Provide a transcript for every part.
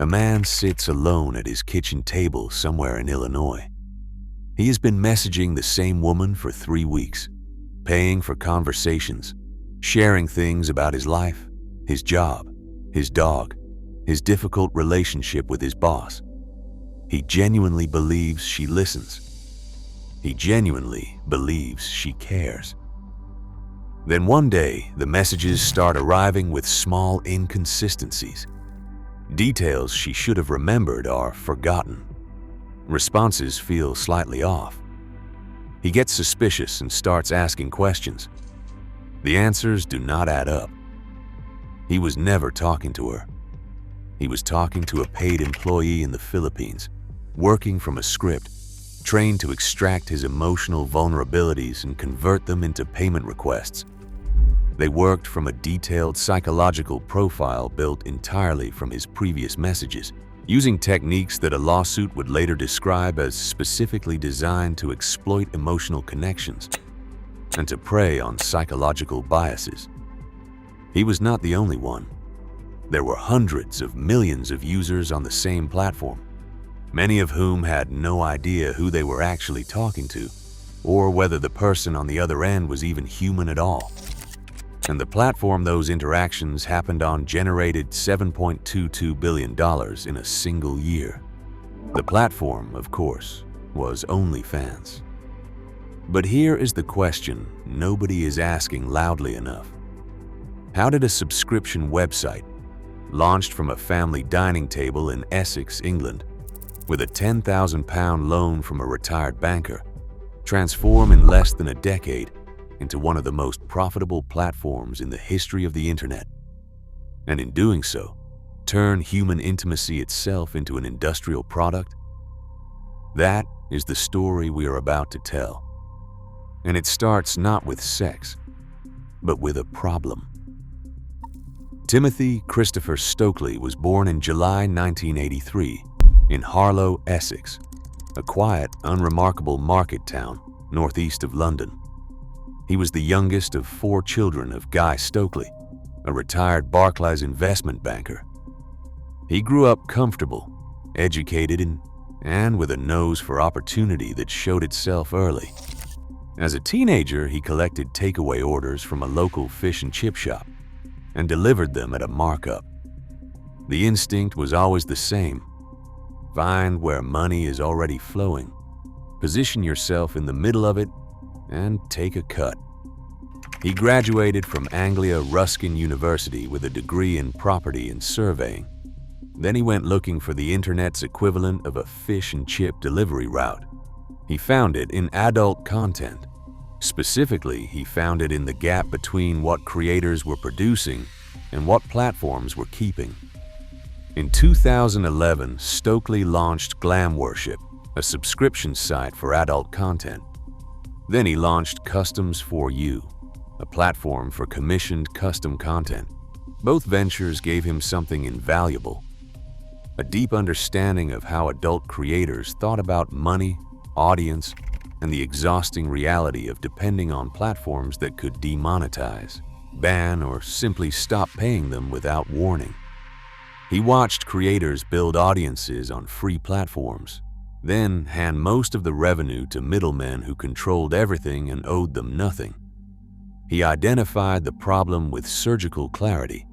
A man sits alone at his kitchen table somewhere in Illinois. He has been messaging the same woman for 3 weeks, paying for conversations, sharing things about his life, his job, his dog, his difficult relationship with his boss. He genuinely believes she listens. He genuinely believes she cares. Then one day, the messages start arriving with small inconsistencies. Details she should have remembered are forgotten. Responses feel slightly off. He gets suspicious and starts asking questions. The answers do not add up. He was never talking to her. He was talking to a paid employee in the Philippines, working from a script, trained to extract his emotional vulnerabilities and convert them into payment requests. They worked from a detailed psychological profile built entirely from his previous messages, using techniques that a lawsuit would later describe as specifically designed to exploit emotional connections and to prey on psychological biases. He was not the only one. There were hundreds of millions of users on the same platform, many of whom had no idea who they were actually talking to, or whether the person on the other end was even human at all. And the platform those interactions happened on generated $7.22 billion in a single year. The platform, of course, was OnlyFans. But here is the question nobody is asking loudly enough. How did a subscription website, launched from a family dining table in Essex, England, with a £10,000 loan from a retired banker, transform in less than a decade into one of the most profitable platforms in the history of the internet, and in doing so, turn human intimacy itself into an industrial product? That is the story we are about to tell. And it starts not with sex, but with a problem. Timothy Christopher Stokely was born in July 1983 in Harlow, Essex, a quiet, unremarkable market town northeast of London. He was the youngest of 4 children of Guy Stokely, a retired Barclays investment banker. He grew up comfortable, educated, and with a nose for opportunity that showed itself early. As a teenager, he collected takeaway orders from a local fish and chip shop and delivered them at a markup. The instinct was always the same. Find where money is already flowing, position yourself in the middle of it, and take a cut. He graduated from Anglia Ruskin University with a degree in property and surveying. Then he went looking for the internet's equivalent of a fish and chip delivery route. He found it in adult content. Specifically, he found it in the gap between what creators were producing and what platforms were keeping. In 2011, Stokely launched Glam Worship, a subscription site for adult content. Then he launched Customs for You, a platform for commissioned custom content. Both ventures gave him something invaluable: a deep understanding of how adult creators thought about money, audience, and the exhausting reality of depending on platforms that could demonetize, ban, or simply stop paying them without warning. He watched creators build audiences on free platforms, then hand most of the revenue to middlemen who controlled everything and owed them nothing. He identified the problem with surgical clarity.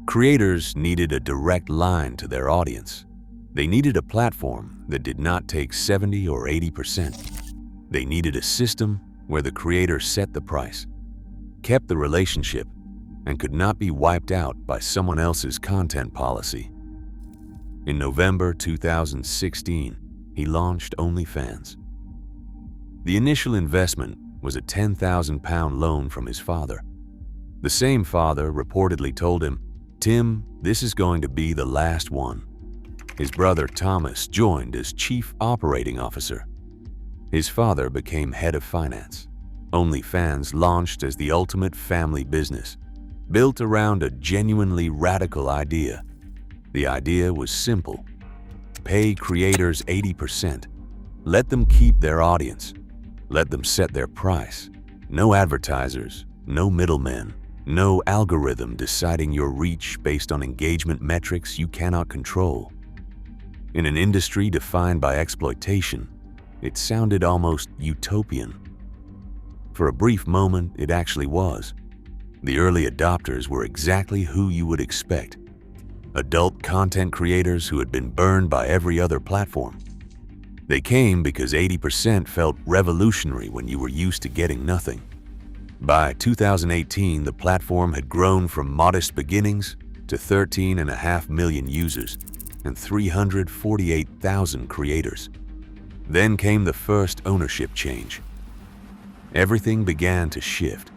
Creators needed a direct line to their audience. They needed a platform that did not take 70 or 80%. They needed a system where the creator set the price, kept the relationship, and could not be wiped out by someone else's content policy. In November 2016, he launched OnlyFans. The initial investment was a £10,000 loan from his father. The same father reportedly told him, "Tim, this is going to be the last one." His brother Thomas joined as chief operating officer. His father became head of finance. OnlyFans launched as the ultimate family business, built around a genuinely radical idea. The idea was simple: pay creators 80%. Let them keep their audience. Let them set their price. No advertisers, no middlemen, no algorithm deciding your reach based on engagement metrics you cannot control. In an industry defined by exploitation, it sounded almost utopian. For a brief moment, it actually was. The early adopters were exactly who you would expect. Adult content creators who had been burned by every other platform. They came because 80% felt revolutionary when you were used to getting nothing. By 2018, the platform had grown from modest beginnings to 13.5 million users and 348,000 creators. Then came the first ownership change. Everything began to shift.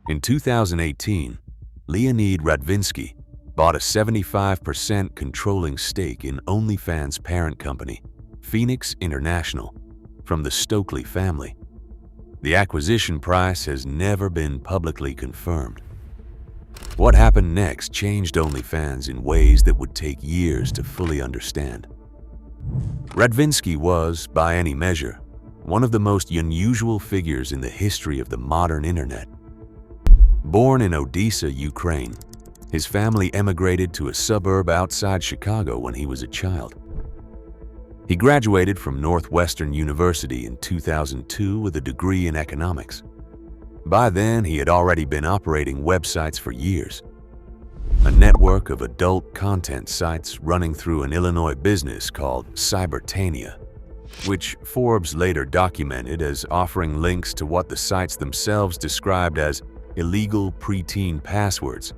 In 2018, Leonid Radvinsky bought a 75% controlling stake in OnlyFans' parent company, Phoenix International, from the Stokely family. The acquisition price has never been publicly confirmed. What happened next changed OnlyFans in ways that would take years to fully understand. Radvinsky was, by any measure, one of the most unusual figures in the history of the modern internet. Born in Odessa, Ukraine, his family emigrated to a suburb outside Chicago when he was a child. He graduated from Northwestern University in 2002 with a degree in economics. By then, he had already been operating websites for years. A network of adult content sites running through an Illinois business called Cybertania, which Forbes later documented as offering links to what the sites themselves described as illegal preteen passwords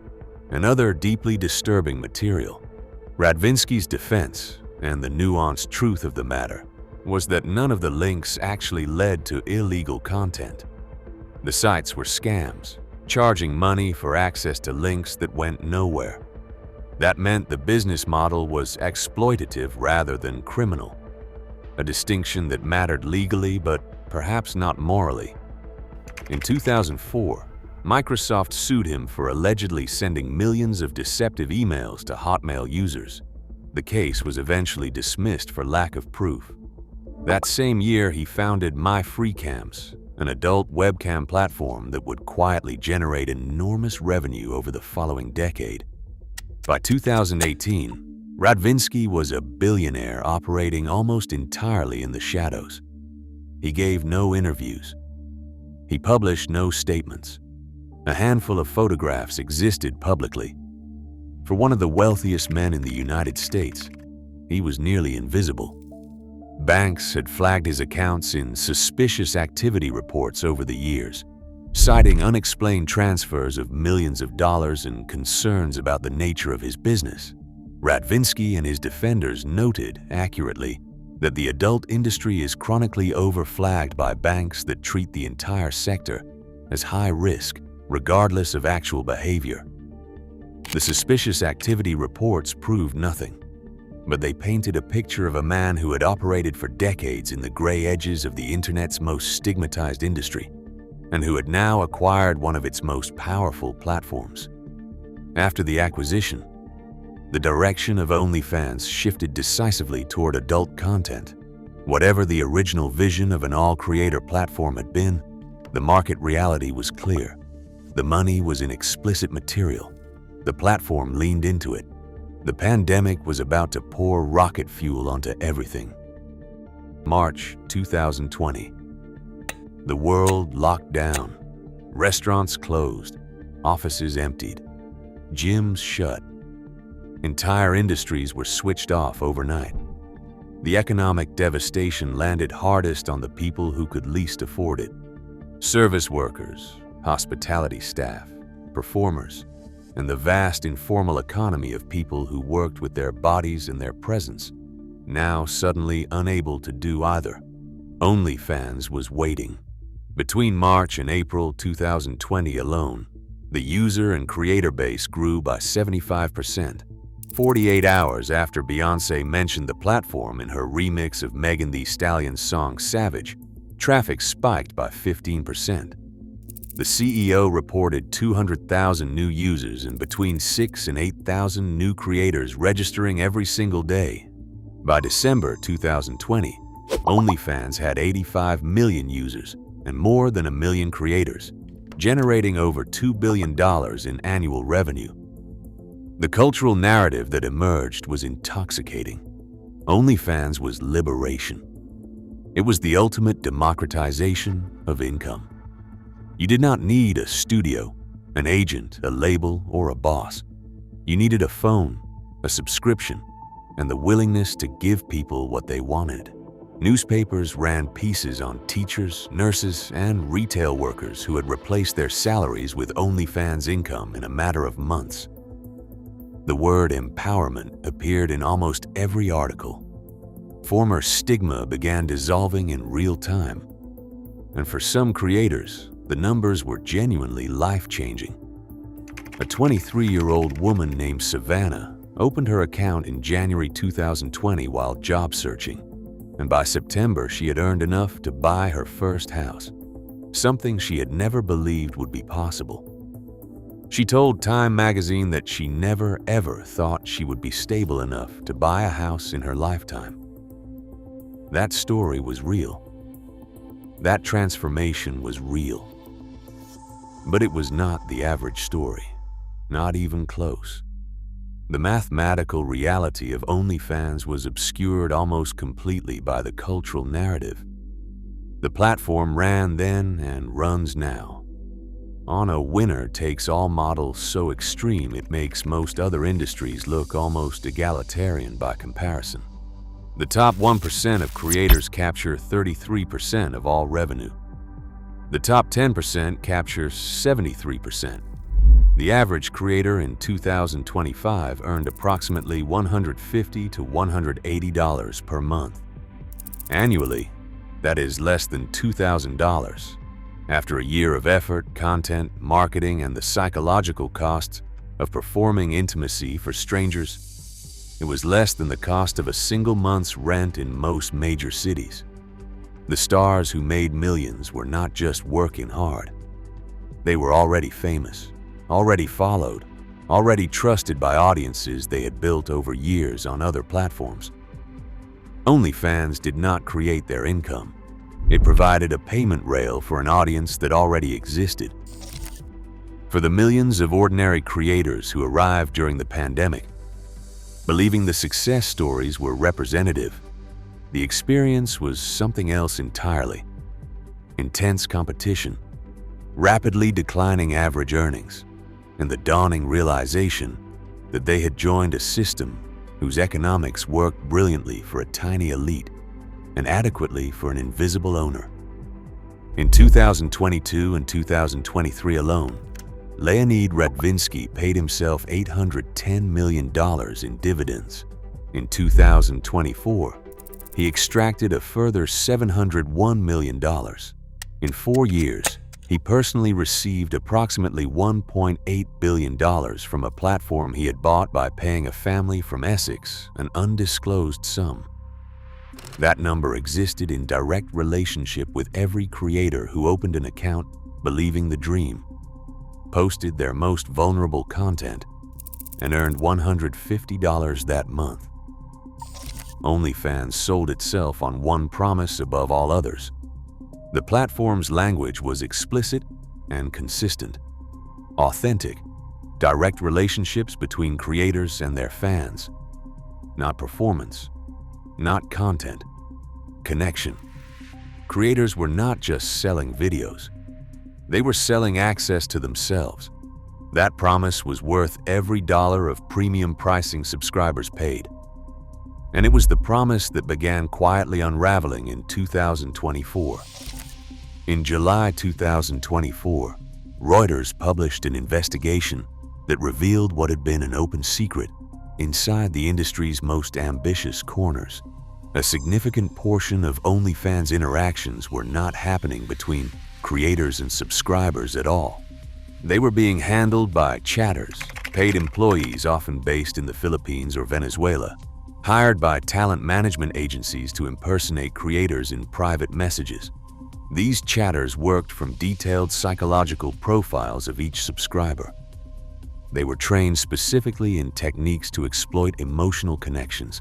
and other deeply disturbing material. Radvinsky's defense, and the nuanced truth of the matter, was that none of the links actually led to illegal content. The sites were scams, charging money for access to links that went nowhere. That meant the business model was exploitative rather than criminal, a distinction that mattered legally but perhaps not morally. In 2004, Microsoft sued him for allegedly sending millions of deceptive emails to Hotmail users. The case was eventually dismissed for lack of proof. That same year, he founded MyFreeCams, an adult webcam platform that would quietly generate enormous revenue over the following decade. By 2018, Radvinsky was a billionaire operating almost entirely in the shadows. He gave no interviews. He published no statements. A handful of photographs existed publicly. For one of the wealthiest men in the United States, he was nearly invisible. Banks had flagged his accounts in suspicious activity reports over the years, citing unexplained transfers of millions of dollars and concerns about the nature of his business. Radvinsky and his defenders noted, accurately, that the adult industry is chronically overflagged by banks that treat the entire sector as high risk, regardless of actual behavior. The suspicious activity reports proved nothing, but they painted a picture of a man who had operated for decades in the gray edges of the internet's most stigmatized industry, and who had now acquired one of its most powerful platforms. After the acquisition, the direction of OnlyFans shifted decisively toward adult content. Whatever the original vision of an all-creator platform had been, the market reality was clear. The money was in explicit material. The platform leaned into it. The pandemic was about to pour rocket fuel onto everything. March 2020. The world locked down. Restaurants closed. Offices emptied. Gyms shut. Entire industries were switched off overnight. The economic devastation landed hardest on the people who could least afford it. Service workers, hospitality staff, performers, and the vast informal economy of people who worked with their bodies and their presence, now suddenly unable to do either. OnlyFans was waiting. Between March and April 2020 alone, the user and creator base grew by 75%. 48 hours after Beyoncé mentioned the platform in her remix of Megan Thee Stallion's song Savage, traffic spiked by 15%. The CEO reported 200,000 new users and between 6,000 and 8,000 new creators registering every single day. By December 2020, OnlyFans had 85 million users and more than 1 million creators, generating over $2 billion in annual revenue. The cultural narrative that emerged was intoxicating. OnlyFans was liberation. It was the ultimate democratization of income. You did not need a studio, an agent, a label, or a boss. You needed a phone, a subscription, and the willingness to give people what they wanted. Newspapers ran pieces on teachers, nurses, and retail workers who had replaced their salaries with OnlyFans income in a matter of months. The word empowerment appeared in almost every article. Former stigma began dissolving in real time. And for some creators, the numbers were genuinely life-changing. A 23-year-old woman named Savannah opened her account in January 2020 while job searching, and by September she had earned enough to buy her first house, something she had never believed would be possible. She told Time magazine that she never ever thought she would be stable enough to buy a house in her lifetime. That story was real. That transformation was real. But it was not the average story, not even close. The mathematical reality of OnlyFans was obscured almost completely by the cultural narrative. The platform ran then and runs now on a winner-takes-all model so extreme it makes most other industries look almost egalitarian by comparison. The top 1% of creators capture 33% of all revenue. The top 10% captures 73%. The average creator in 2025 earned approximately $150 to $180 per month. Annually, that is less than $2,000. After a year of effort, content, marketing, and the psychological costs of performing intimacy for strangers, it was less than the cost of a single month's rent in most major cities. The stars who made millions were not just working hard. They were already famous, already followed, already trusted by audiences they had built over years on other platforms. OnlyFans did not create their income. It provided a payment rail for an audience that already existed. For the millions of ordinary creators who arrived during the pandemic, believing the success stories were representative, the experience was something else entirely. Intense competition, rapidly declining average earnings, and the dawning realization that they had joined a system whose economics worked brilliantly for a tiny elite and adequately for an invisible owner. In 2022 and 2023 alone, Leonid Radvinsky paid himself $810 million in dividends. In 2024, he extracted a further $701 million. In 4 years, he personally received approximately $1.8 billion from a platform he had bought by paying a family from Essex an undisclosed sum. That number existed in direct relationship with every creator who opened an account believing the dream, posted their most vulnerable content, and earned $150 that month. OnlyFans sold itself on one promise above all others. The platform's language was explicit and consistent, authentic, direct relationships between creators and their fans, not performance, not content, connection. Creators were not just selling videos. They were selling access to themselves. That promise was worth every dollar of premium pricing subscribers paid. And it was the promise that began quietly unraveling in 2024. In July 2024, Reuters published an investigation that revealed what had been an open secret inside the industry's most ambitious corners. A significant portion of OnlyFans interactions were not happening between creators and subscribers at all. They were being handled by chatters, paid employees often based in the Philippines or Venezuela, hired by talent management agencies to impersonate creators in private messages. These chatters worked from detailed psychological profiles of each subscriber. They were trained specifically in techniques to exploit emotional connections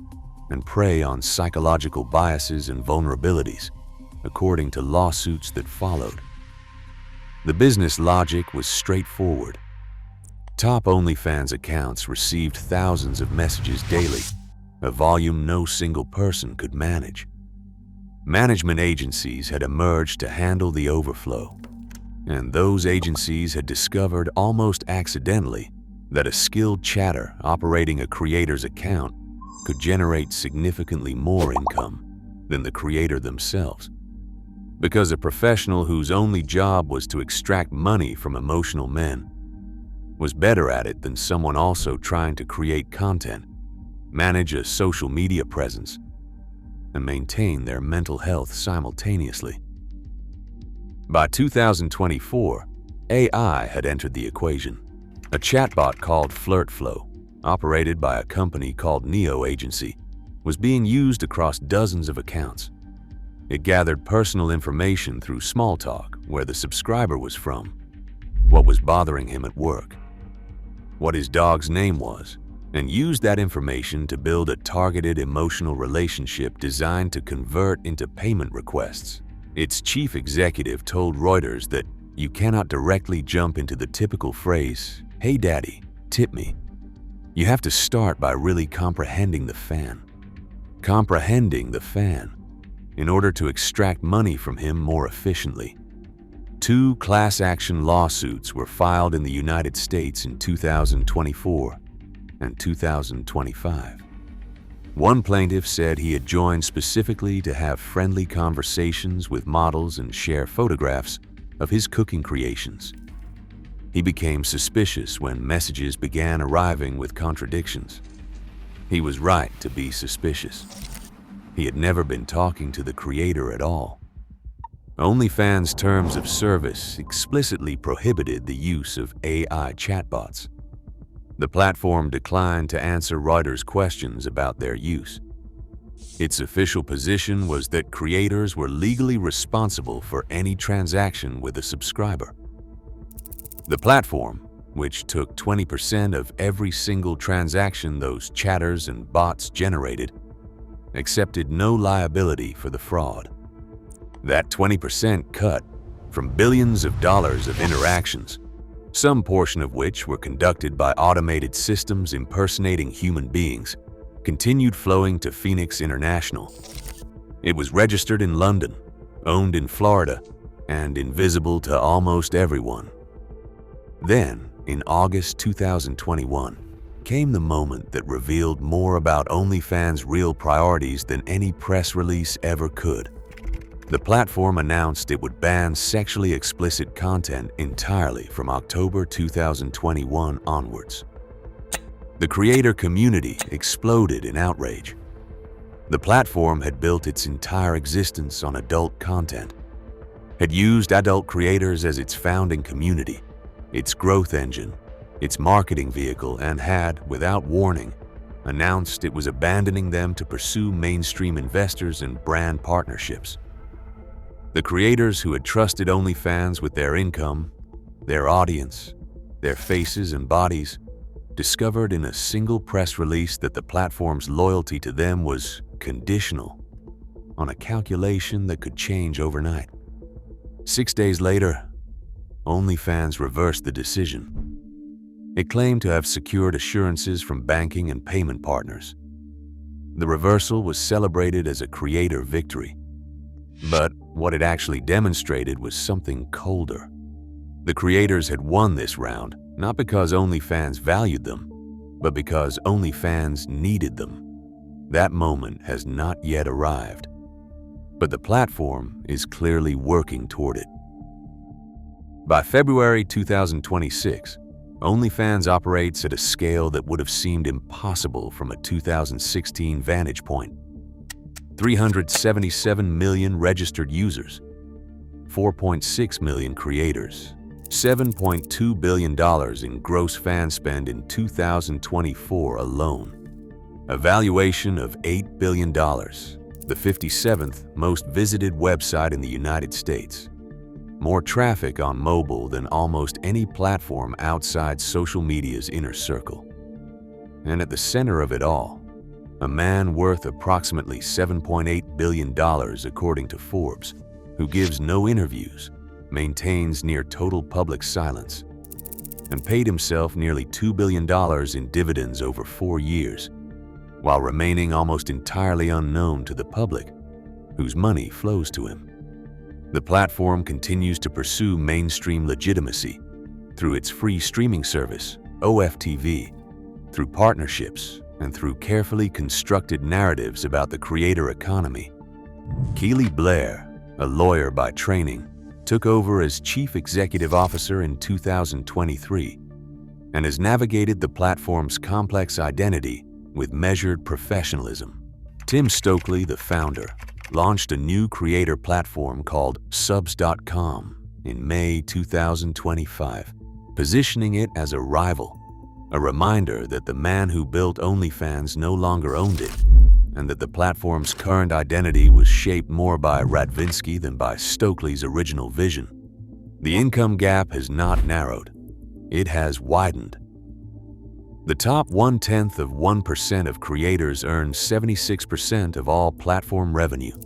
and prey on psychological biases and vulnerabilities, according to lawsuits that followed. The business logic was straightforward. Top OnlyFans accounts received thousands of messages daily, a volume no single person could manage. Management agencies had emerged to handle the overflow, and those agencies had discovered almost accidentally that a skilled chatter operating a creator's account could generate significantly more income than the creator themselves. Because a professional whose only job was to extract money from emotional men was better at it than someone also trying to create content, manage a social media presence, and maintain their mental health simultaneously. By 2024, AI had entered the equation. A chatbot called FlirtFlow, operated by a company called Neo Agency, was being used across dozens of accounts. It gathered personal information through small talk, where the subscriber was from, what was bothering him at work, what his dog's name was, and used that information to build a targeted emotional relationship designed to convert into payment requests. Its chief executive told Reuters that you cannot directly jump into the typical phrase, "Hey daddy, tip me." You have to start by really comprehending the fan. Comprehending the fan in order to extract money from him more efficiently. 2 class action lawsuits were filed in the United States in 2024 and 2025. One plaintiff said he had joined specifically to have friendly conversations with models and share photographs of his cooking creations. He became suspicious when messages began arriving with contradictions. He was right to be suspicious. He had never been talking to the creator at all. OnlyFans' terms of service explicitly prohibited the use of AI chatbots. The platform declined to answer Reuters' questions about their use. Its official position was that creators were legally responsible for any transaction with a subscriber. The platform, which took 20% of every single transaction those chatters and bots generated, accepted no liability for the fraud. That 20% cut from billions of dollars of interactions, some portion of which were conducted by automated systems impersonating human beings, continued flowing to Phoenix International. It was registered in London, owned in Florida, and invisible to almost everyone. Then, in August 2021, came the moment that revealed more about OnlyFans' real priorities than any press release ever could. The platform announced it would ban sexually explicit content entirely from October 2021 onwards. The creator community exploded in outrage. The platform had built its entire existence on adult content, had used adult creators as its founding community, its growth engine, its marketing vehicle, and had, without warning, announced it was abandoning them to pursue mainstream investors and brand partnerships. The creators who had trusted OnlyFans with their income, their audience, their faces and bodies, discovered in a single press release that the platform's loyalty to them was conditional on a calculation that could change overnight. 6 days later, OnlyFans reversed the decision. It claimed to have secured assurances from banking and payment partners. The reversal was celebrated as a creator victory. But what it actually demonstrated was something colder. The creators had won this round, not because OnlyFans valued them, but because OnlyFans needed them. That moment has not yet arrived, but the platform is clearly working toward it. By February 2026, OnlyFans operates at a scale that would have seemed impossible from a 2016 vantage point. 377 million registered users, 4.6 million creators, $7.2 billion in gross fan spend in 2024 alone, a valuation of $8 billion, the 57th most visited website in the United States, more traffic on mobile than almost any platform outside social media's inner circle. And at the center of it all, a man worth approximately $7.8 billion according to Forbes, who gives no interviews, maintains near total public silence, and paid himself nearly $2 billion in dividends over 4 years, while remaining almost entirely unknown to the public, whose money flows to him. The platform continues to pursue mainstream legitimacy through its free streaming service, OFTV, through partnerships, and through carefully constructed narratives about the creator economy. Keely Blair, a lawyer by training, took over as Chief Executive Officer in 2023 and has navigated the platform's complex identity with measured professionalism. Tim Stokely, the founder, launched a new creator platform called Subs.com in May 2025, positioning it as a rival, a reminder that the man who built OnlyFans no longer owned it, and that the platform's current identity was shaped more by Radvinsky than by Stokely's original vision. The income gap has not narrowed, it has widened. The top 0.1% of creators earn 76% of all platform revenue.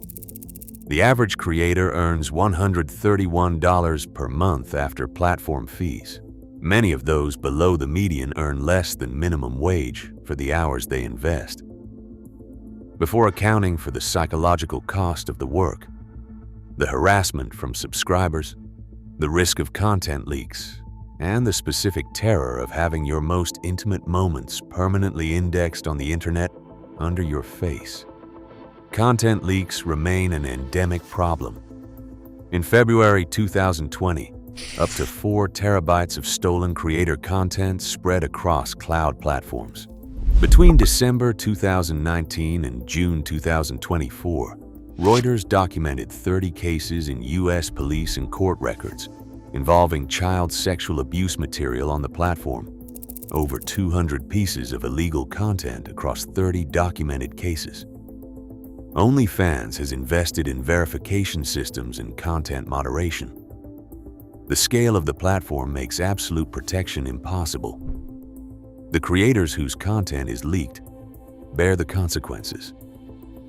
The average creator earns $131 per month after platform fees. Many of those below the median earn less than minimum wage for the hours they invest. Before accounting for the psychological cost of the work, the harassment from subscribers, the risk of content leaks, and the specific terror of having your most intimate moments permanently indexed on the internet under your face. Content leaks remain an endemic problem. In February 2020, up to 4 terabytes of stolen creator content spread across cloud platforms. Between December 2019 and June 2024, Reuters documented 30 cases in U.S. police and court records involving child sexual abuse material on the platform, over 200 pieces of illegal content across 30 documented cases. OnlyFans has invested in verification systems and content moderation. The scale of the platform makes absolute protection impossible. The creators whose content is leaked bear the consequences.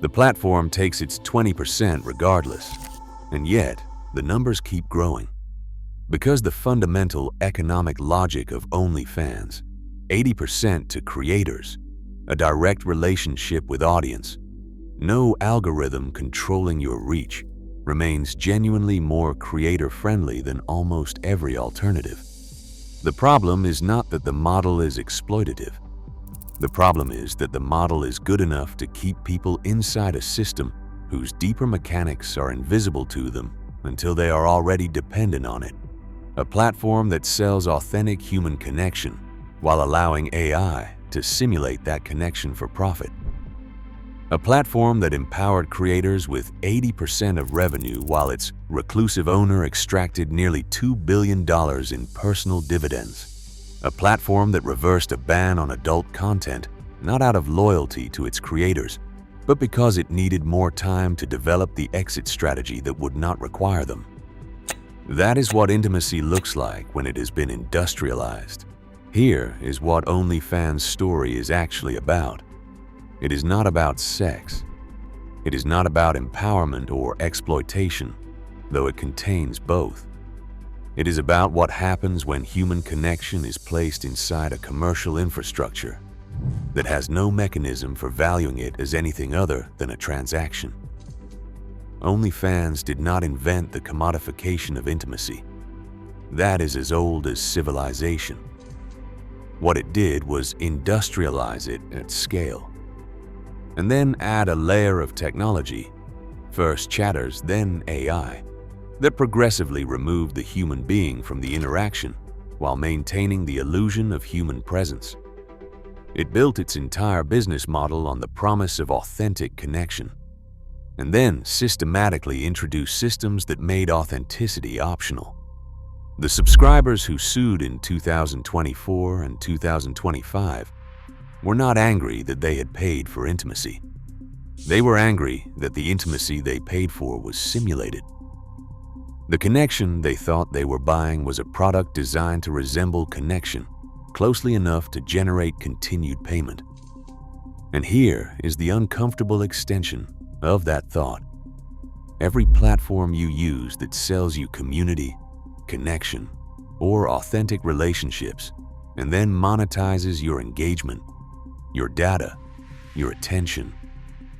The platform takes its 20% regardless, and yet the numbers keep growing. Because the fundamental economic logic of OnlyFans, 80% to creators, a direct relationship with audience, no algorithm controlling your reach, remains genuinely more creator-friendly than almost every alternative. The problem is not that the model is exploitative. The problem is that the model is good enough to keep people inside a system whose deeper mechanics are invisible to them until they are already dependent on it. A platform that sells authentic human connection while allowing AI to simulate that connection for profit. A platform that empowered creators with 80% of revenue while its reclusive owner extracted nearly $2 billion in personal dividends. A platform that reversed a ban on adult content, not out of loyalty to its creators, but because it needed more time to develop the exit strategy that would not require them. That is what intimacy looks like when it has been industrialized. Here is what OnlyFans' story is actually about. It is not about sex. It is not about empowerment or exploitation, though it contains both. It is about what happens when human connection is placed inside a commercial infrastructure that has no mechanism for valuing it as anything other than a transaction. OnlyFans did not invent the commodification of intimacy. That is as old as civilization. What it did was industrialize it at scale, and then add a layer of technology, first chatters, then AI, that progressively removed the human being from the interaction while maintaining the illusion of human presence. It built its entire business model on the promise of authentic connection, and then systematically introduced systems that made authenticity optional. The subscribers who sued in 2024 and 2025 were not angry that they had paid for intimacy. They were angry that the intimacy they paid for was simulated. The connection they thought they were buying was a product designed to resemble connection, closely enough to generate continued payment. And here is the uncomfortable extension of that thought. Every platform you use that sells you community, connection, or authentic relationships, and then monetizes your engagement, your data, your attention,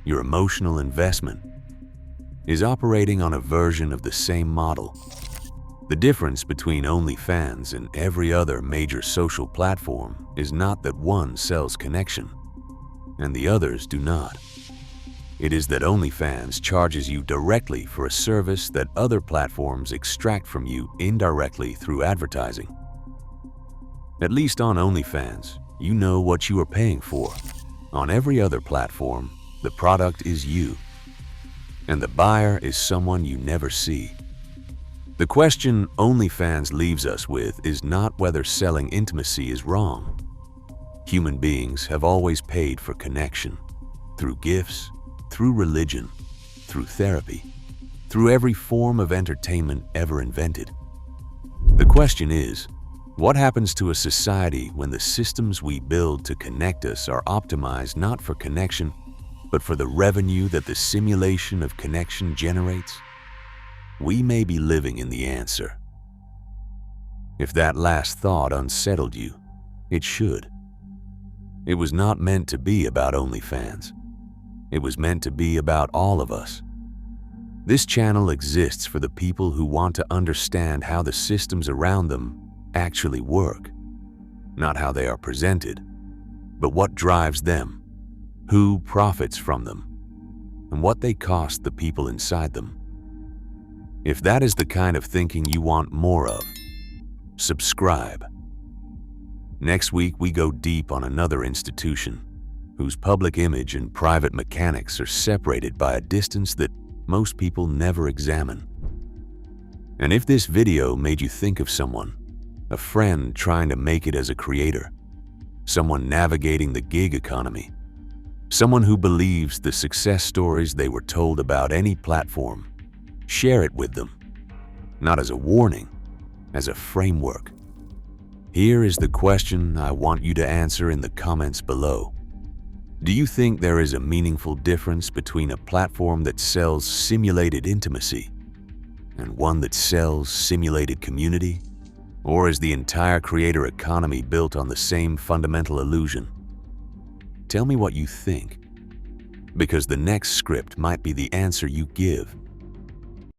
your emotional investment, is operating on a version of the same model. The difference between OnlyFans and every other major social platform is not that one sells connection and the others do not. It is that OnlyFans charges you directly for a service that other platforms extract from you indirectly through advertising. At least on OnlyFans, you know what you are paying for. On every other platform, the product is you, and the buyer is someone you never see. The question OnlyFans leaves us with is not whether selling intimacy is wrong. Human beings have always paid for connection, through gifts, through religion, through therapy, through every form of entertainment ever invented. The question is, what happens to a society when the systems we build to connect us are optimized not for connection, but for the revenue that the simulation of connection generates? We may be living in the answer. If that last thought unsettled you, it should. It was not meant to be about OnlyFans. It was meant to be about all of us. This channel exists for the people who want to understand how the systems around them actually work, not how they are presented, but what drives them, who profits from them, and what they cost the people inside them. If that is the kind of thinking you want more of, subscribe. Next week, we go deep on another institution whose public image and private mechanics are separated by a distance that most people never examine. And if this video made you think of someone, a friend trying to make it as a creator, someone navigating the gig economy, someone who believes the success stories they were told about any platform, share it with them, not as a warning, as a framework. Here is the question I want you to answer in the comments below. Do you think there is a meaningful difference between a platform that sells simulated intimacy and one that sells simulated community? Or is the entire creator economy built on the same fundamental illusion? Tell me what you think, because the next script might be the answer you give.